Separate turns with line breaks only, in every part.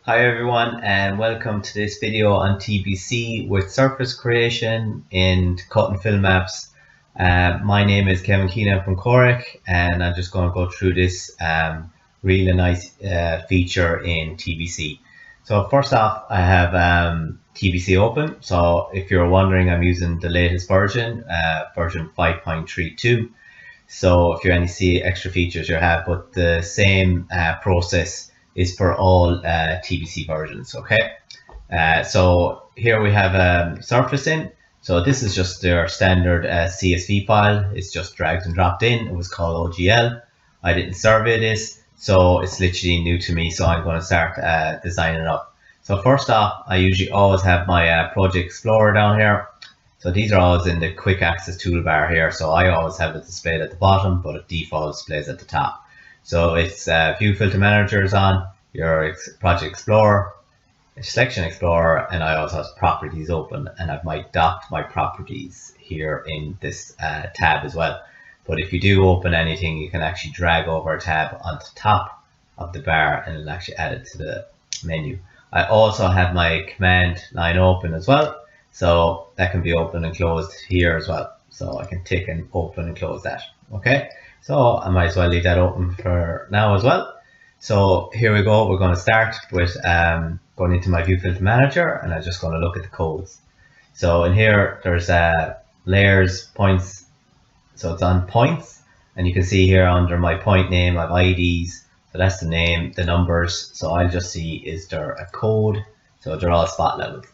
Hi everyone and welcome to this video on TBC with surface creation in cut and fill maps. My name is Kevin Keenan from Cork and I'm just going to go through this really nice feature in TBC. So first off, I have TBC open. So if you're wondering, I'm using the latest version, version 5.32. So if you only see extra features you have, but the same process is for all TBC versions. Okay, so here we have surface in. So this is just their standard CSV file. It's just dragged and dropped in. It was called OGL. I didn't survey this, so it's literally new to me. So I'm going to start designing it up. So first off, I usually always have my Project Explorer down here. So these are always in the quick access toolbar here. So I always have it displayed at the bottom, but it default displays at the top. So it's View Filter Manager is on, your Project Explorer, Selection Explorer, and I also have Properties open, and I've docked my properties here in this tab as well. But if you do open anything, you can actually drag over a tab on the top of the bar and it'll actually add it to the menu. I also have my command line open as well, so that can be open and closed here as well. So I can tick and open and close that. Okay, so I might as well leave that open for now as well. So here we go. We're going to start with going into my View Filter Manager, and I'm just going to look at the codes. So in here, there's layers, points. So it's on points, and you can see here under my point name, I have IDs. So that's the name, the numbers. So I'll just see, is there a code? So they're all spot levels.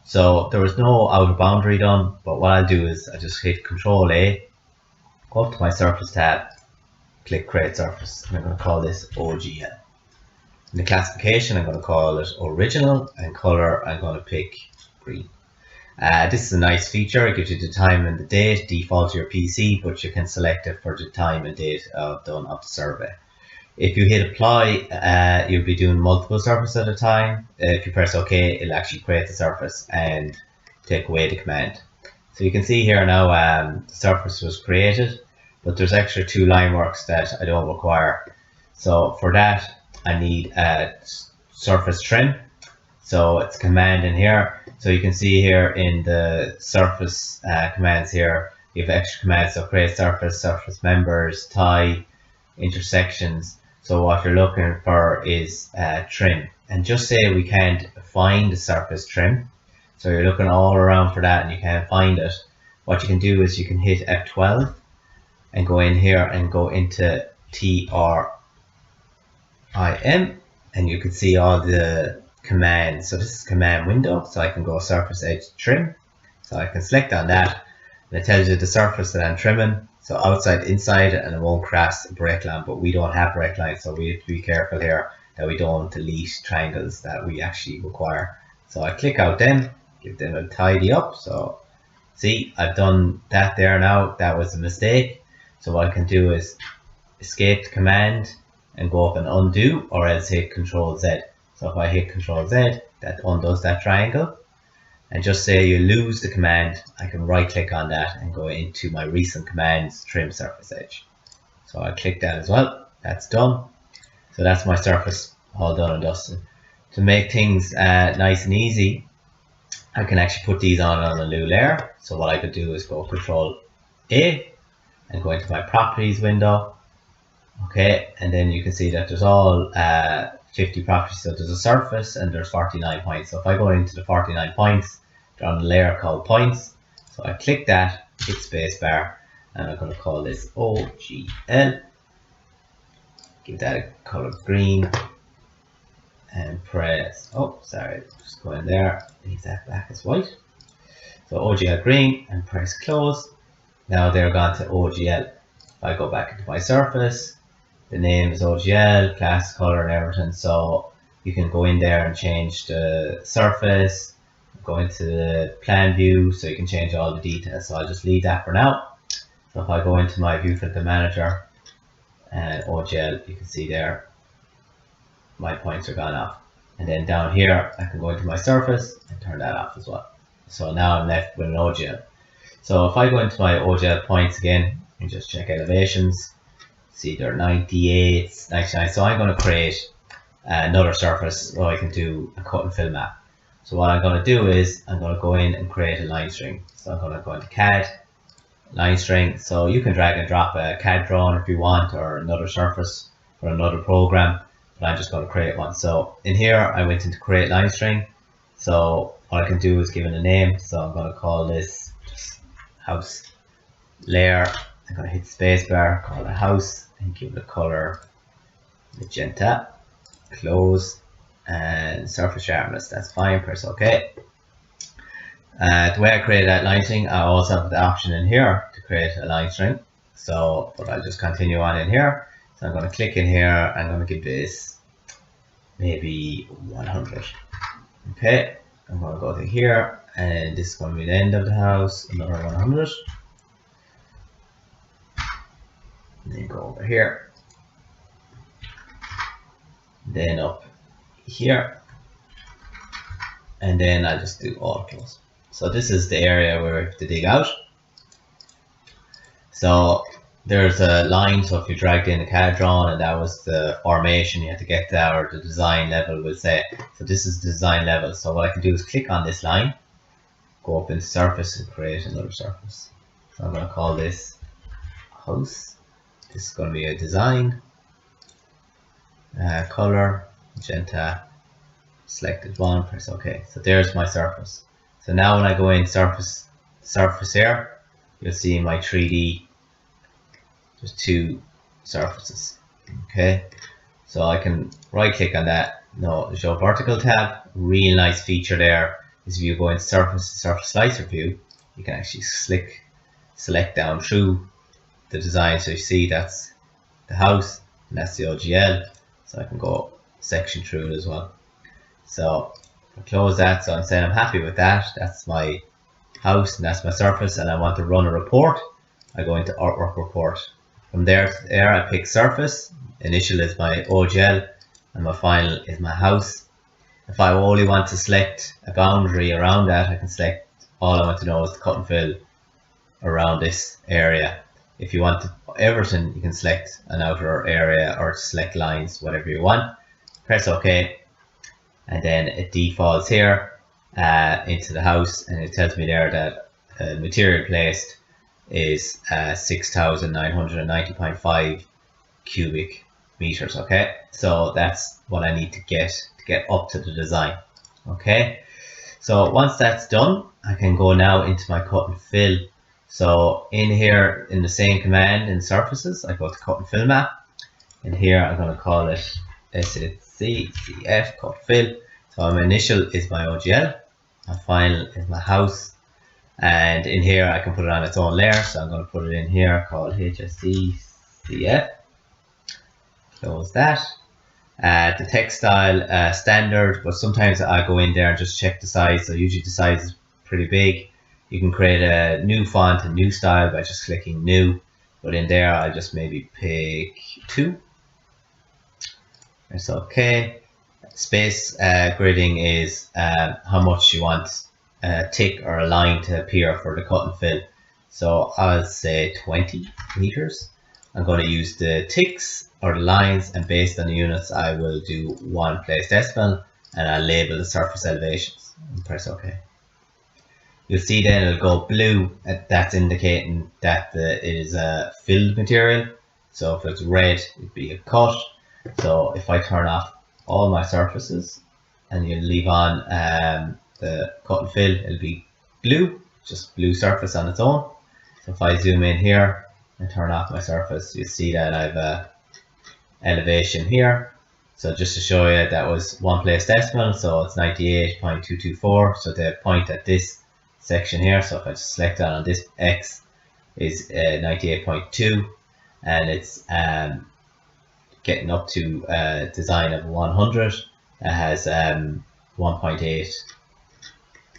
So there was no outer boundary done, but what I'll do is I just hit Control A, go up to my Surface tab, click Create Surface, and I'm going to call this OGL. In the classification, I'm going to call it Original, and color, I'm going to pick green. This is a nice feature. It gives you the time and the date, default to your PC, but you can select it for the time and date done of the survey. If you hit apply, you'll be doing multiple surfaces at a time. If you press OK, it'll actually create the surface and take away the command. So you can see here now the surface was created, but there's extra 2 line works that I don't require. So for that, I need a surface trim. So it's command in here. So you can see here in the surface commands here, you have extra commands. So create surface, surface members, tie, intersections. So what you're looking for is trim, and just say we can't find the surface trim, so you're looking all around for that and you can't find it. What you can do is you can hit F12 and go in here and go into TRIM, and you can see all the commands. So this is command window, so I can go surface edge trim, so I can select on that and it tells you the surface that I'm trimming. So outside, inside, and it won't cross a break line, but we don't have break lines, so we have to be careful here that we don't delete triangles that we actually require. So I click out them, give them a tidy up. So see, I've done that there now. That was a mistake. So what I can do is escape the command and go up and undo, or else hit Control Z. So if I hit Control Z, that undoes that triangle. And just say you lose the command, I can right click on that and go into my recent commands, trim surface edge. So I click that as well. That's done. So that's my surface all done and dusted. To make things nice and easy, I can actually put these on a new layer. So what I could do is go Control A and go into my properties window. Okay, and then you can see that there's all 50 properties. So there's a surface and there's 49 points. So if I go into the 49 points, they're on a layer called points. So I click that, hit spacebar, and I'm going to call this OGL. Give that a color green and press, oh sorry, just go in there, leave that black as white. So OGL green and press close. Now they're gone to OGL. If I go back into my surface, the name is OGL, class, color, and everything. So you can go in there and change the surface, go into the plan view, so you can change all the details. So I'll just leave that for now. So if I go into my View Filter Manager and OGL, you can see there my points are gone off. And then down here, I can go into my surface and turn that off as well. So now I'm left with an OGL. So if I go into my OGL points again and just check elevations, see they're 98, 99. So I'm going to create another surface, so I can do a cut and fill map. So what I'm going to do is I'm going to go in and create a line string. So I'm going to go into CAD, line string. So you can drag and drop a CAD drawing if you want, or another surface for another program, but I'm just going to create one. So in here I went into create line string. So what I can do is give it a name. So I'm going to call this just house layer. I'm going to hit spacebar, call it house, and give it a color magenta. Close, and surface sharpness, that's fine. Press OK. The way I created that line string, I also have the option in here to create a line string. So, but I'll just continue on in here. So I'm going to click in here. I'm going to give this maybe 100. Okay, I'm going to go to here, and this is going to be the end of the house. Another 100. And then go over here. Then up here, and then I'll just do all close. So this is the area where we have to dig out. So there's a line, so if you dragged in a CAD drawing and that was the formation, you have to get that, or the design level will say. So this is the design level. So what I can do is click on this line, go up in surface and create another surface. So I'm going to call this house. This is going to be a design. Color magenta, selected one, press OK. So there's my surface. So now when I go in surface here, you'll see my 3D, there's two surfaces. Okay, so I can right click on that. No, show vertical tab. Real nice feature there is if you go in surface slicer view, you can actually select down through the design. So you see that's the house and that's the OGL. So I can go section through it as well. So I close that. So I'm saying I'm happy with that. That's my house and that's my surface, and I want to run a report. I go into artwork report. From there to there, I pick surface. Initial is my OGL, and my final is my house. If I only want to select a boundary around that, I can select all I want to know is the cut and fill around this area. If you want everything, you can select an outer area or select lines, whatever you want. Press OK, and then it defaults here into the house, and it tells me there that the material placed is 6,990.5 cubic meters. Okay, so that's what I need to get up to the design. Okay, so once that's done, I can go now into my cut and fill. So in here, in the same command in surfaces, I go to cut and fill map. And here I'm going to call it SCF cut fill. So my initial is my OGL, my final is my house, and in here I can put it on its own layer. So I'm going to put it in here called HSCF. Close that. The text style standard, but sometimes I go in there and just check the size. So usually the size is pretty big. You can create a new font and new style by just clicking new, but in there I'll just maybe pick 2. It's OK. Space gridding is how much you want a tick or a line to appear for the cut and fill. So I'll say 20 meters. I'm going to use the ticks or the lines, and based on the units I will do 1 place decimal, and I'll label the surface elevations and press OK. You'll see then it'll go blue. That's indicating that it is a filled material. So if it's red, it'd be a cut. So if I turn off all my surfaces and you leave on the cut and fill, it'll be blue, just blue surface on its own. So if I zoom in here and turn off my surface, you see that I've a elevation here. So just to show you, that was 1 place decimal, so it's 98.224. So the point at this section here, so if I just select that on this X, is 98.2, and it's getting up to a design of 100. It has 1.8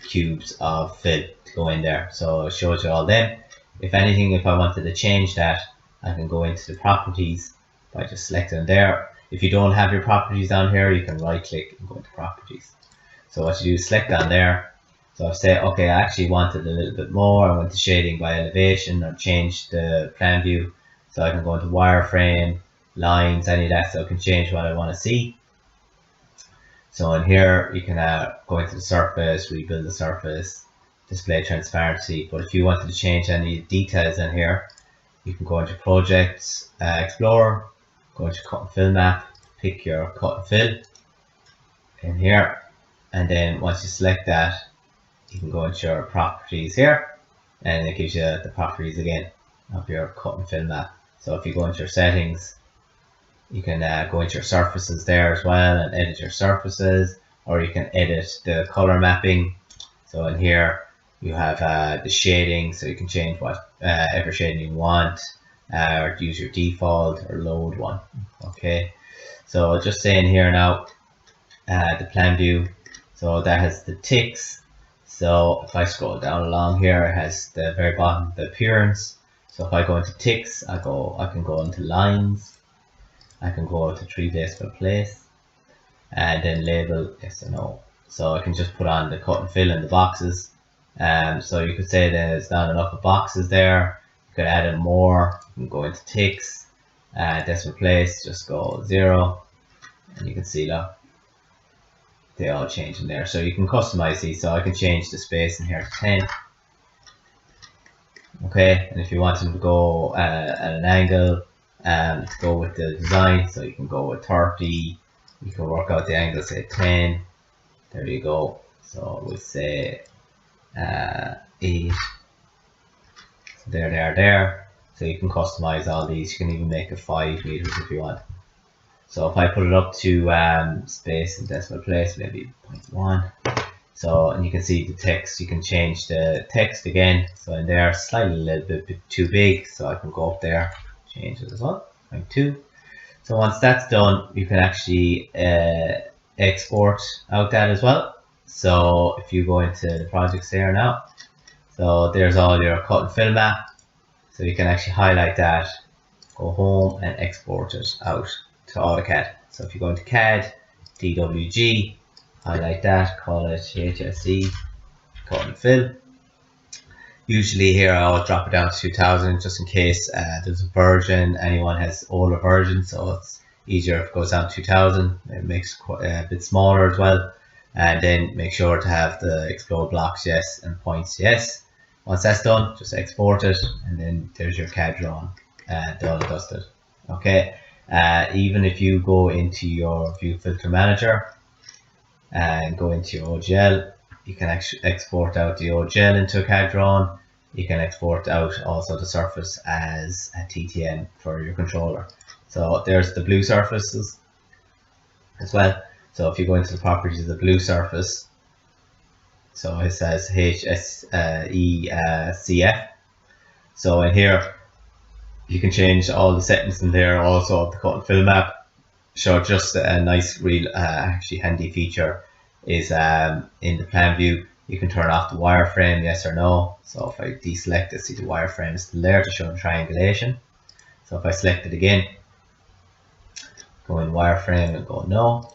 cubes of fill to go in there. So it shows you all them. If anything, if I wanted to change that, I can go into the properties by just selecting there. If you don't have your properties down here, you can right click and go into properties. So what you do is select down there. So I say, okay, I actually wanted a little bit more. I want the shading by elevation, or change the plan view. So I can go into wireframe, lines, any of that, so I can change what I want to see. So in here you can go into the surface, rebuild the surface, display transparency. But if you wanted to change any details in here, you can go into projects, explorer, go into cut and fill map, pick your cut and fill in here, and then once you select that, you can go into your properties here, and it gives you the properties again of your cut and fill map. So if you go into your settings, you can go into your surfaces there as well and edit your surfaces, or you can edit the color mapping. So in here you have the shading, so you can change what ever shading you want, or use your default or load one. Okay, so just saying here now, the plan view, so that has the ticks. So if I scroll down along here, it has the very bottom, the appearance. So if I go into ticks, I can go into lines, I can go to tree decimal place, and then label yes or no. So I can just put on the cut and fill in the boxes. So you could say there's not enough of boxes there. You could add in more. You can go into ticks, decimal place, just go 0, and you can see look, they all change in there. So you can customize these. So I can change the space in here to 10. Okay, and if you want them to go at an angle, to go with the design, so you can go with 30. You can work out the angle, say 10. There you go. So we'll say 8. So there they are there. So you can customize all these. You can even make it 5 meters if you want. So if I put it up to space and decimal place, maybe 0.1. So, and you can see the text, you can change the text again. So in there, slightly a little bit too big. So I can go up there, change it as well, 0.2. So once that's done, you can actually export out that as well. So if you go into the projects here now, so there's all your cut and fill map. So you can actually highlight that, go home and export it out to AutoCAD. So if you go into CAD, DWG, highlight that, call it HSE, cut and fill. Usually here I always drop it down to 2000 just in case there's a version, anyone has older versions, so it's easier if it goes down to 2000. It makes it a bit smaller as well. And then make sure to have the explode blocks yes and points yes. Once that's done, just export it, and then there's your CAD drawing done and dusted. Okay, even if you go into your view filter manager and go into your OGL, you can actually export out the OGL into a CAD drawing. You can export out also the surface as a TTN for your controller. So there's the blue surfaces as well. So if you go into the properties of the blue surface, so it says HSECF. So in here, you can change all the settings in there, also of the cut and fill map. So just a nice, real, actually handy feature is in the plan view, you can turn off the wireframe, yes or no. So if I deselect it, see the wireframe is still there to show the triangulation. So if I select it again, go in wireframe and go no.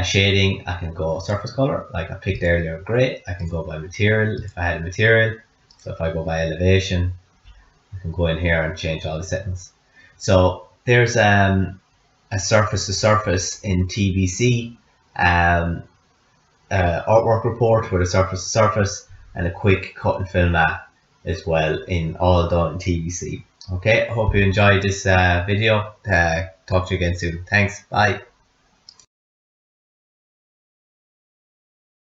Shading, I can go surface color, like I picked earlier, gray. I can go by material if I had a material. So if I go by elevation, I can go in here and change all the settings. So there's a surface to surface in TBC, artwork report with a surface to surface, and a quick cut and fill map as well, in all done in TBC. Okay, I hope you enjoyed this video. Talk to you again soon. Thanks, bye.